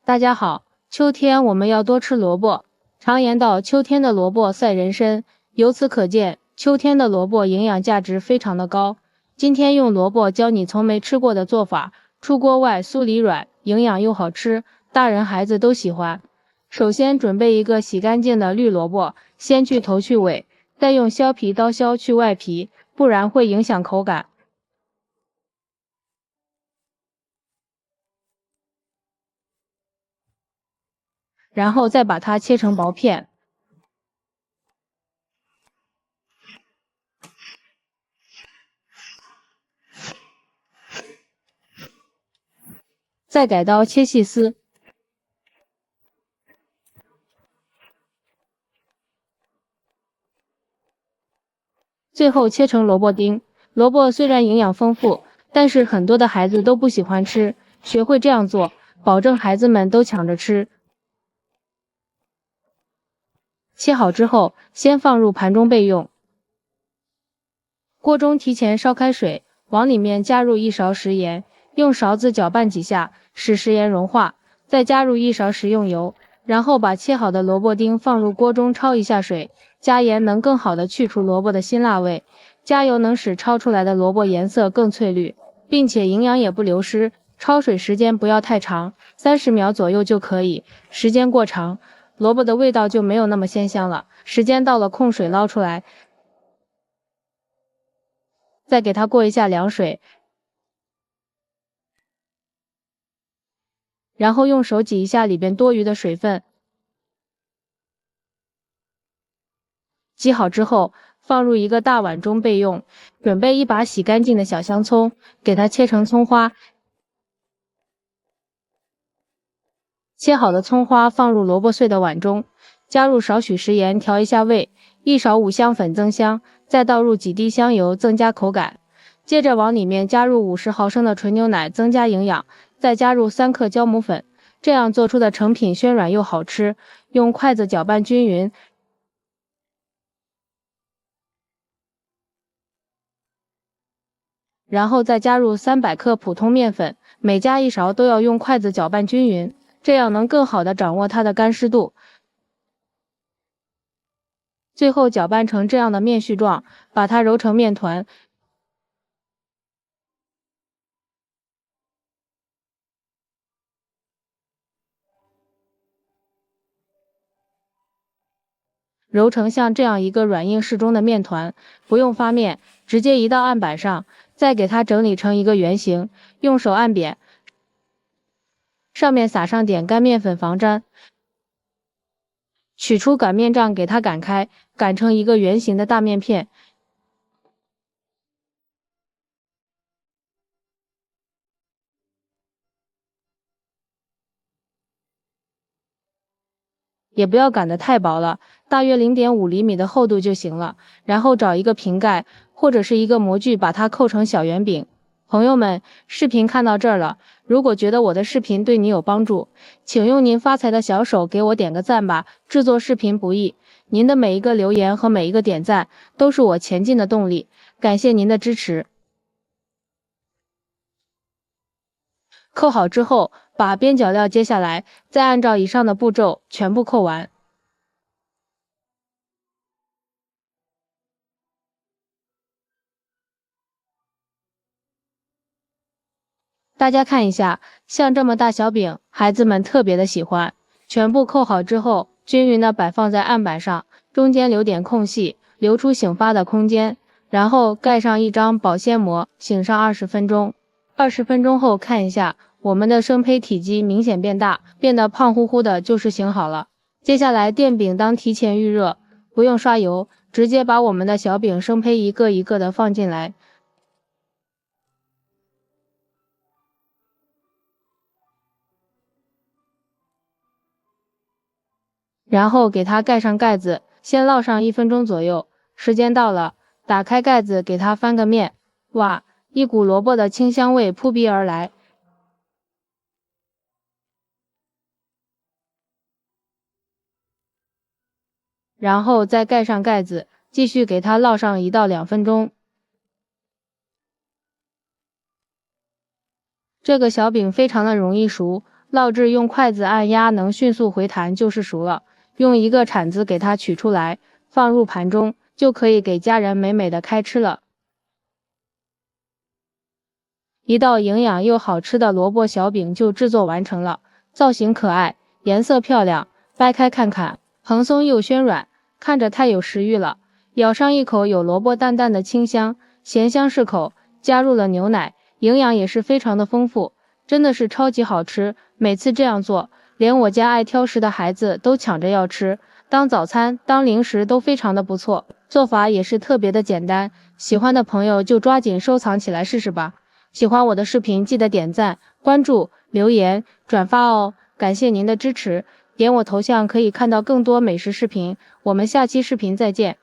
大家好，秋天我们要多吃萝卜。常言道，秋天的萝卜赛人参，由此可见，秋天的萝卜营养价值非常的高。今天用萝卜教你从没吃过的做法，出锅外酥里软，营养又好吃，大人孩子都喜欢。首先准备一个洗干净的绿萝卜，先去头去尾，再用削皮刀削去外皮，不然会影响口感。然后再把它切成薄片，再改刀切细丝，最后切成萝卜丁。萝卜虽然营养丰富，但是很多的孩子都不喜欢吃，学会这样做，保证孩子们都抢着吃。切好之后，先放入盘中备用。锅中提前烧开水，往里面加入1勺食盐，用勺子搅拌几下，使食盐融化，再加入1勺食用油，然后把切好的萝卜丁放入锅中焯一下水。加盐能更好的去除萝卜的辛辣味，加油能使焯出来的萝卜颜色更翠绿，并且营养也不流失。焯水时间不要太长，30秒左右就可以，时间过长，萝卜的味道就没有那么鲜香了。时间到了，控水捞出来，再给它过一下凉水，然后用手挤一下里边多余的水分。挤好之后，放入一个大碗中备用。准备一把洗干净的小香葱，给它切成葱花。切好的葱花放入萝卜碎的碗中，加入少许食盐调一下味，1勺五香粉增香，再倒入几滴香油增加口感。接着往里面加入50毫升的纯牛奶增加营养，再加入3克酵母粉，这样做出的成品暄软又好吃。用筷子搅拌均匀，然后再加入300克普通面粉，每加1勺都要用筷子搅拌均匀，这样能更好的掌握它的干湿度。最后搅拌成这样的面絮状，把它揉成面团。揉成像这样一个软硬适中的面团，不用发面，直接移到案板上，再给它整理成一个圆形，用手按扁，上面撒上点干面粉防粘，取出擀面杖给它擀开，擀成一个圆形的大面片。也不要擀得太薄了，大约0.5厘米的厚度就行了。然后找一个瓶盖或者是一个模具，把它扣成小圆饼。朋友们，视频看到这儿了，如果觉得我的视频对你有帮助，请用您发财的小手给我点个赞吧。制作视频不易，您的每一个留言和每一个点赞都是我前进的动力，感谢您的支持。扣好之后，把边角料接下来，再按照以上的步骤全部扣完。大家看一下，像这么大小饼，孩子们特别的喜欢。全部扣好之后，均匀的摆放在案板上，中间留点空隙，留出醒发的空间。然后盖上一张保鲜膜，醒上20分钟。20分钟后看一下，我们的生胚体积明显变大，变得胖乎乎的，就是醒好了。接下来电饼当提前预热，不用刷油，直接把我们的小饼生胚一个一个的放进来。然后给它盖上盖子，先烙上1分钟左右。时间到了，打开盖子，给它翻个面。哇，一股萝卜的清香味扑鼻而来。然后再盖上盖子，继续给它烙上1到2分钟。这个小饼非常的容易熟，烙制用筷子按压能迅速回弹就是熟了，用一个铲子给它取出来，放入盘中，就可以给家人美美的开吃了。一道营养又好吃的萝卜小饼就制作完成了，造型可爱，颜色漂亮，掰开看看，蓬松又暄软，看着太有食欲了。咬上一口有萝卜淡淡的清香，咸香适口，加入了牛奶，营养也是非常的丰富，真的是超级好吃。每次这样做，连我家爱挑食的孩子都抢着要吃，当早餐、当零食都非常的不错。做法也是特别的简单，喜欢的朋友就抓紧收藏起来试试吧。喜欢我的视频记得点赞、关注、留言、转发哦，感谢您的支持。点我头像可以看到更多美食视频，我们下期视频再见。